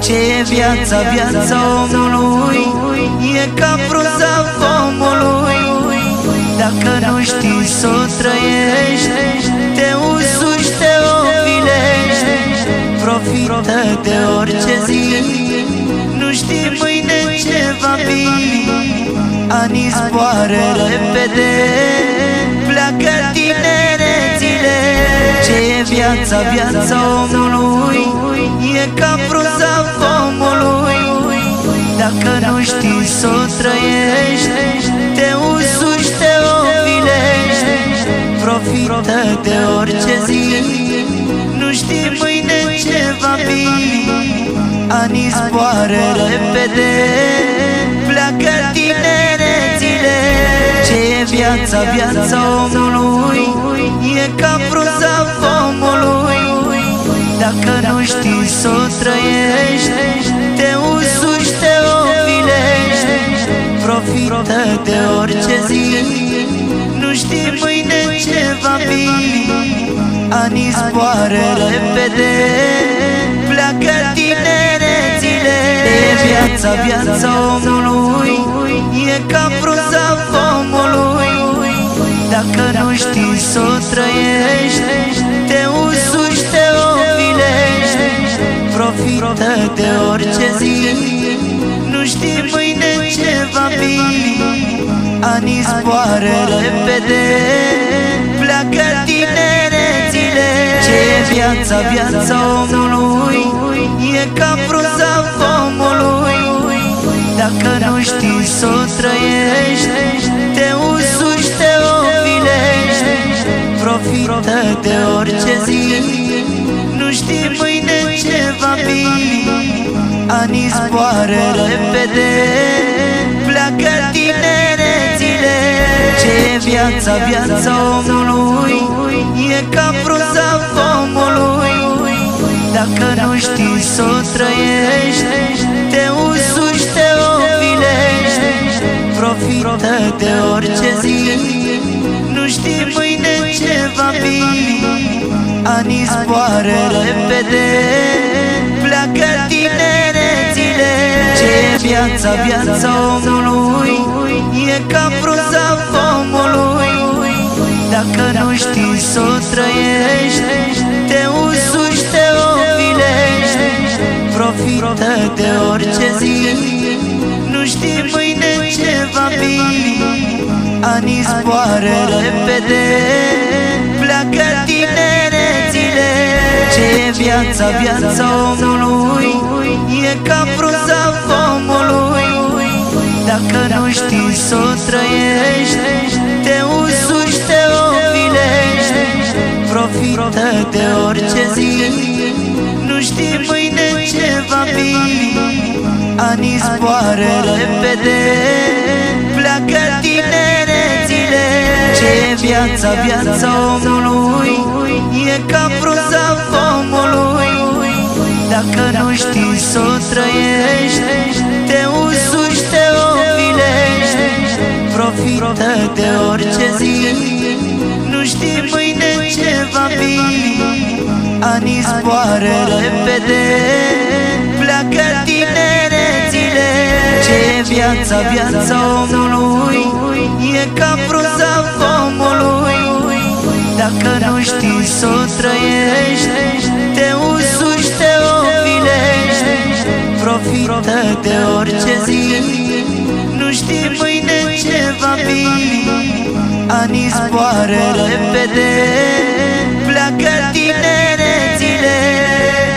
Ce e viața, viața omului e ca frunza pomului. Dacă nu știi să o trăiești, te usuși, te ofilești. Profită de orice zi, nu știi mâine ce va fi. Anii zboară repede, pleacă tinerețile. Ce e viața, viața omului e ca frunza pomului. Dacă nu știi să o trăiești, te usuși, te ofilești. Profită de orice zi, nu știi mâine ce va fi. Anii zboară repede, pleacă tinerețile. Ce e viața, viața omului e ca frunza pomului. Dacă nu știi să o trăiești, te usuși, te ofilești. Profită de orice zi, nu știi mâine ce va fi. Anii zboară repede, pleacă tinerețile. Viața, viața omului e ca frunza pomului. Dacă nu știi să o trăiești, te usuși, te ofilești. Profită de orice zi, nu știi mâine ce va fi. Anii zboară repede, pleacă tinerețile. Ce e viața, viața omului e ca frunza pomului. Dacă nu știi să o trăiești, te usuși, te ofilești. Profită de orice zi, nu știi mâine ce va fi. Anii zboară repede, pleacă tinerețile. Ce e viața, viața omului e ca frunza pomului. Dacă nu știi să o trăiești, te usuși, te ofilești. Profită de orice zi, nu știi mâine ce va fi. Anii zboară repede, pleacă tinerețile. Ce e viața, viața omului e ca frunza pomului. Dacă nu știi să o trăiești, te usuși, te ofilești. Profită de orice zi, nu știi mâine ce va fi. Anii zboară repede, pleacă tinerețile. Ce e viața, viața omului e ca frunza pomului. Dacă nu știi să o trăiești, te usuși, te ofilești. Profită de orice zi, nu știi mâine ce va fi. Anii zboară repede, pleacă tinerețile. Ce e viața, viața omului e ca frunza pomului. Dacă nu știi să o trăiești, te usuși, te ofilești. Profită de orice zi, nu știi mâine ce va fi. Anii zboară repede, pleacă tinerețile. Ce e viața, viața omului e ca frunza pomului. Dacă nu știi să o trăiești, te usuși, te ofilești. Profită de orice zi, nu știi mâine ce va fi. Anii zboară repede,